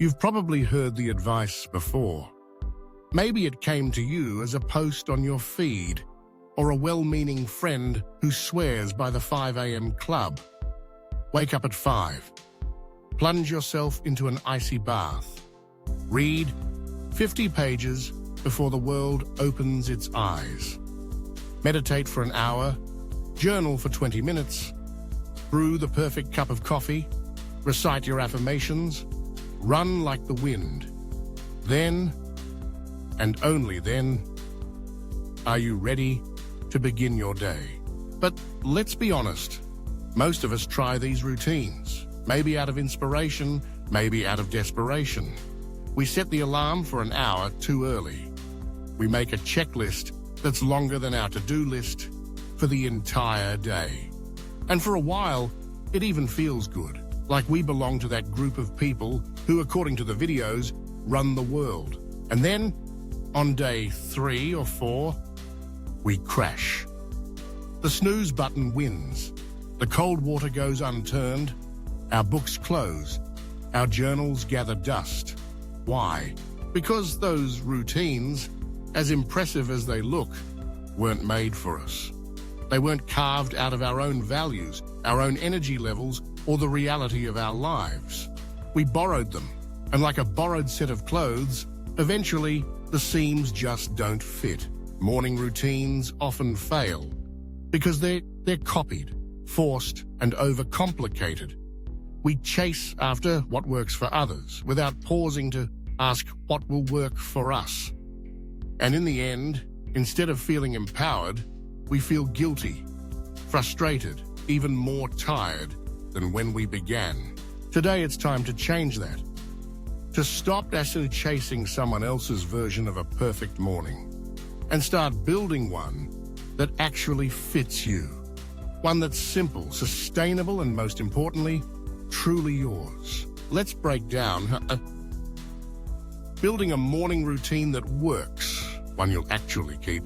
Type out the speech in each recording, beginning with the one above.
You've probably heard the advice before. Maybe it came to you as a post on your feed, or a well-meaning friend who swears by the 5 a.m. club. Wake up at 5. Plunge yourself into an icy bath. Read 50 pages before the world opens its eyes. Meditate for an hour. Journal for 20 minutes. Brew the perfect cup of coffee. Recite your affirmations. Run like the wind. Then, and only then, are you ready to begin your day. But let's be honest, most of us try these routines, maybe out of inspiration, maybe out of desperation. We set the alarm for an hour too early. We make a checklist that's longer than our to-do list for the entire day. And for a while, it even feels good, like we belong to that group of people who, according to the videos, run the world. And then, on day 3 or 4, we crash. The snooze button wins. The cold water goes unturned. Our books close. Our journals gather dust. Why? Because those routines, as impressive as they look, weren't made for us. They weren't carved out of our own values, our own energy levels, or the reality of our lives. We borrowed them, and like a borrowed set of clothes, eventually the seams just don't fit. Morning routines often fail because they're copied, forced, and overcomplicated. We chase after what works for others without pausing to ask what will work for us. And in the end, instead of feeling empowered, we feel guilty, frustrated, even more tired than when we began. Today it's time to change that. To stop actually chasing someone else's version of a perfect morning and start building one that actually fits you. One that's simple, sustainable, and most importantly, truly yours. Let's break down building a morning routine that works, one you'll actually keep,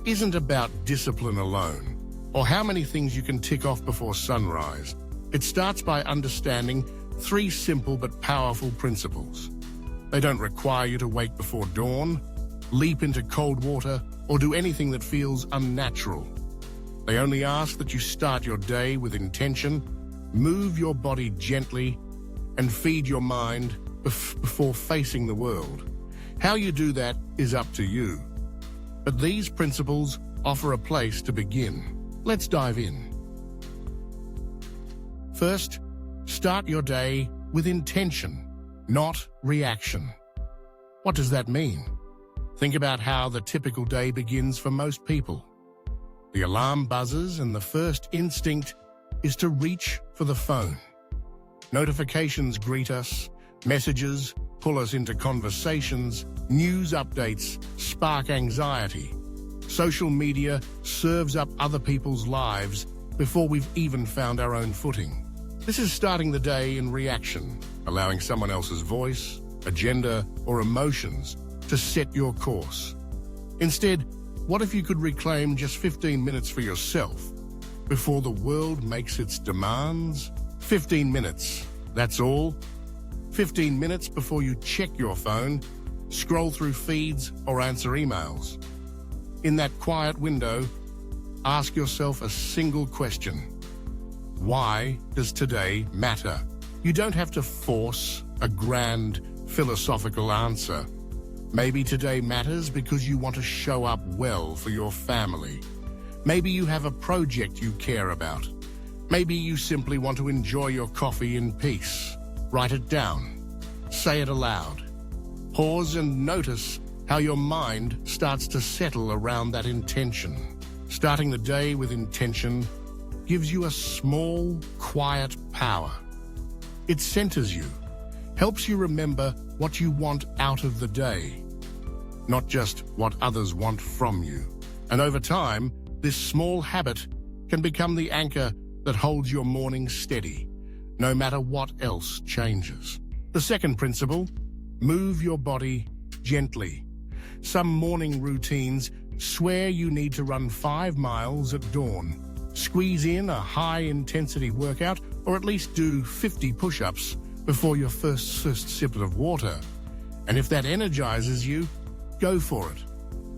isn't about discipline alone or how many things you can tick off before sunrise. It starts by understanding 3 simple but powerful principles. They don't require you to wake before dawn, leap into cold water, or do anything that feels unnatural. They only ask that you start your day with intention, move your body gently, and feed your mind before facing the world. How you do that is up to you. But these principles offer a place to begin. Let's dive in. First, start your day with intention, not reaction. What does that mean? Think about how the typical day begins for most people. The alarm buzzes and the first instinct is to reach for the phone. Notifications greet us, messages pull us into conversations, news updates spark anxiety. Social media serves up other people's lives before we've even found our own footing. This is starting the day in reaction, allowing someone else's voice, agenda, or emotions to set your course. Instead, what if you could reclaim just 15 minutes for yourself before the world makes its demands? 15 minutes, that's all. 15 minutes before you check your phone, scroll through feeds, or answer emails. In that quiet window, ask yourself a single question. Why does today matter? You don't have to force a grand philosophical answer. Maybe today matters because you want to show up well for your family. Maybe you have a project you care about. Maybe you simply want to enjoy your coffee in peace. Write it down. Say it aloud. Pause and notice how your mind starts to settle around that intention. Starting the day with intention gives you a small, quiet power. It centers you, helps you remember what you want out of the day, not just what others want from you. And over time, this small habit can become the anchor that holds your morning steady, no matter what else changes. The second principle, move your body gently. Some morning routines swear you need to run 5 miles at dawn, squeeze in a high-intensity workout, or at least do 50 push-ups before your first sip of water. And if that energizes you, go for it.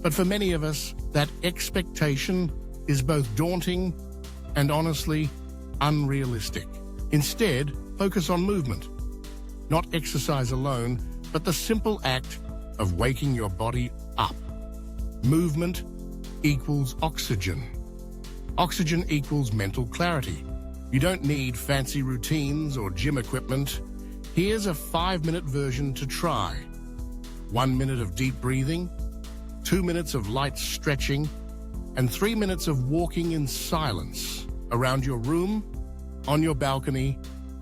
But for many of us, that expectation is both daunting and honestly unrealistic. Instead, focus on movement. Not exercise alone, but the simple act of waking your body up. Movement equals oxygen. Oxygen equals mental clarity. You don't need fancy routines or gym equipment. Here's a 5-minute version to try. 1 minute of deep breathing, 2 minutes of light stretching, and 3 minutes of walking in silence around your room, on your balcony,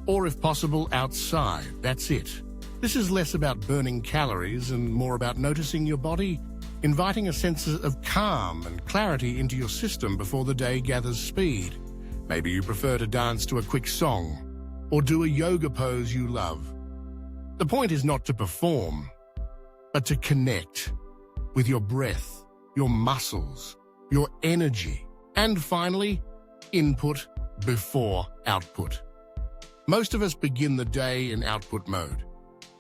or if possible, outside. That's it. This is less about burning calories and more about noticing your body, inviting a sense of calm and clarity into your system before the day gathers speed. Maybe you prefer to dance to a quick song or do a yoga pose you love. The point is not to perform, but to connect with your breath, your muscles, your energy, and finally, input before output. Most of us begin the day in output mode.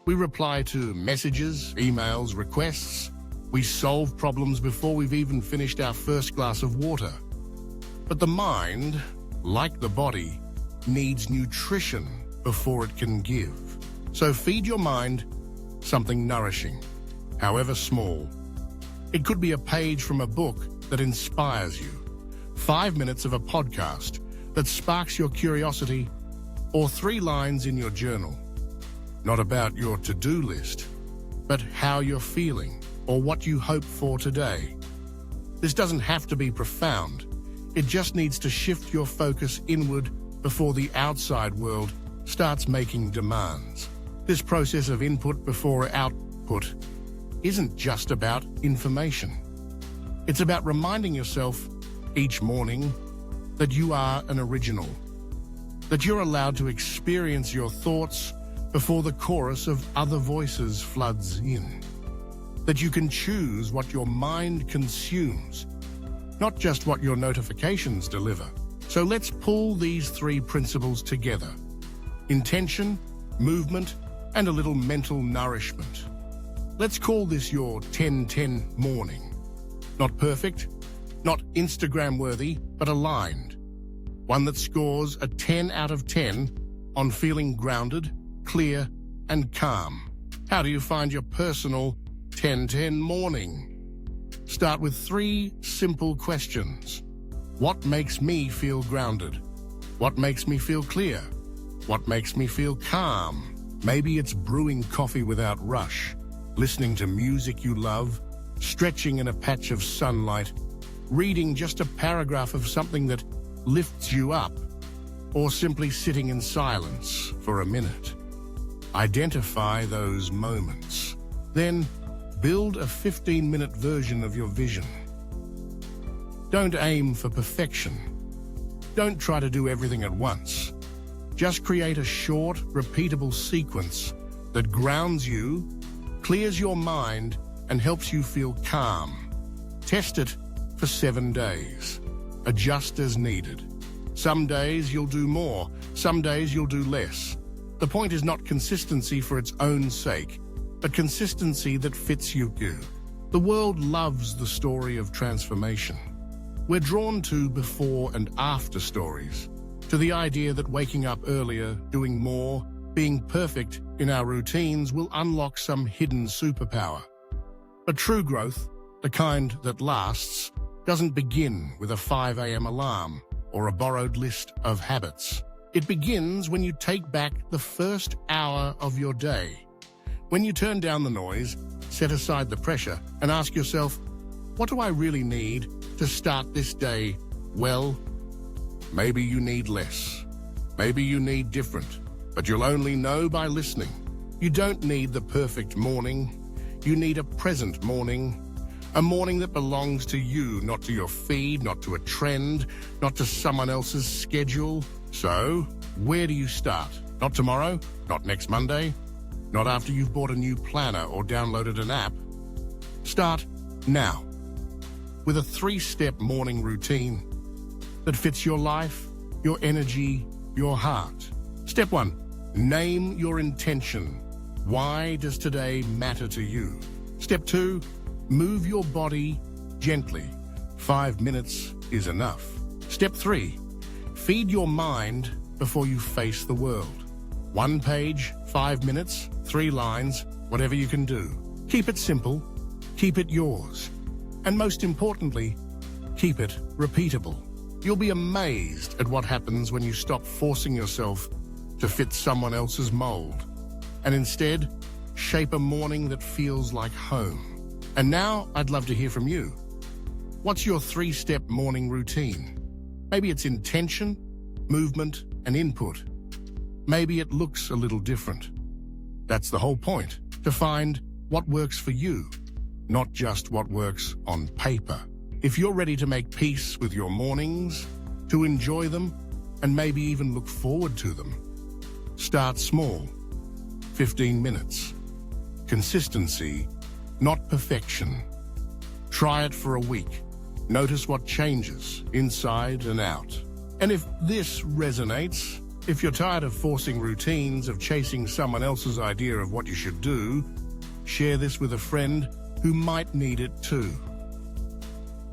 We reply to messages, emails, requests. We solve problems before we've even finished our first glass of water. But the mind, like the body, needs nutrition before it can give. So feed your mind something nourishing, however small. It could be a page from a book that inspires you, 5 minutes of a podcast that sparks your curiosity, or 3 lines in your journal. Not about your to-do list, but how you're feeling or what you hope for today. This doesn't have to be profound. It just needs to shift your focus inward before the outside world starts making demands. This process of input before output isn't just about information. It's about reminding yourself each morning that you are an original, that you're allowed to experience your thoughts before the chorus of other voices floods in, that you can choose what your mind consumes, not just what your notifications deliver. So let's pull these 3 principles together: intention, movement, and a little mental nourishment. Let's call this your 10-10 morning. Not perfect, not Instagram-worthy, but aligned. One that scores a 10 out of 10 on feeling grounded, clear, and calm. How do you find your personal 10-10 morning? Start with 3 simple questions. What makes me feel grounded? What makes me feel clear? What makes me feel calm? Maybe it's brewing coffee without rush, listening to music you love, stretching in a patch of sunlight, reading just a paragraph of something that lifts you up, or simply sitting in silence for a minute. Identify those moments. Then build a 15-minute version of your vision. Don't aim for perfection. Don't try to do everything at once. Just create a short, repeatable sequence that grounds you, clears your mind, and helps you feel calm. Test it for 7 days. Adjust as needed. Some days you'll do more, some days you'll do less. The point is not consistency for its own sake, but consistency that fits you. The world loves the story of transformation. We're drawn to before and after stories, to the idea that waking up earlier, doing more, being perfect in our routines will unlock some hidden superpower. But true growth, the kind that lasts, doesn't begin with a 5 a.m. alarm or a borrowed list of habits. It begins when you take back the first hour of your day. When you turn down the noise, set aside the pressure, and ask yourself, what do I really need to start this day well? Maybe you need less. Maybe you need different. But you'll only know by listening. You don't need the perfect morning. You need a present morning. A morning that belongs to you, not to your feed, not to a trend, not to someone else's schedule. So, where do you start? Not tomorrow, not next Monday, not after you've bought a new planner or downloaded an app. Start now, with a 3-step morning routine that fits your life, your energy, your heart. Step 1, Name your intention. Why does today matter to you? Step 2, move your body gently. 5 minutes is enough. Step 3, feed your mind before you face the world. 1 page, 5 minutes, 3 lines, whatever you can do. Keep it simple, keep it yours, and most importantly, keep it repeatable. You'll be amazed at what happens when you stop forcing yourself to fit someone else's mold, and instead shape a morning that feels like home. And now I'd love to hear from you. What's your 3-step morning routine? Maybe it's intention, movement, and input. Maybe it looks a little different. That's the whole point, to find what works for you, not just what works on paper. If you're ready to make peace with your mornings, to enjoy them, and maybe even look forward to them, start small. 15 minutes. Consistency, not perfection. Try it for a week. Notice what changes, inside and out. And if this resonates, if you're tired of forcing routines, of chasing someone else's idea of what you should do, share this with a friend who might need it too.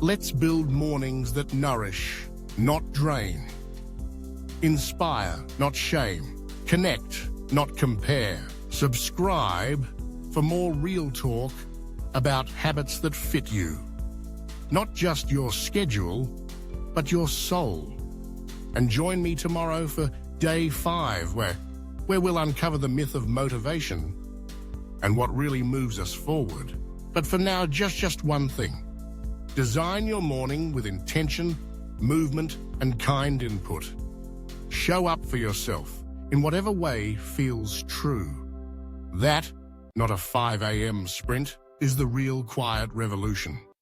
Let's build mornings that nourish, not drain. Inspire, not shame. Connect, not compare. Subscribe for more real talk about habits that fit you. Not just your schedule, but your soul. And join me tomorrow for day 5, where we'll uncover the myth of motivation and what really moves us forward. But for now, just one thing. Design your morning with intention, movement, and kind input. Show up for yourself in whatever way feels true. That, not a 5 a.m. sprint, is the real quiet revolution.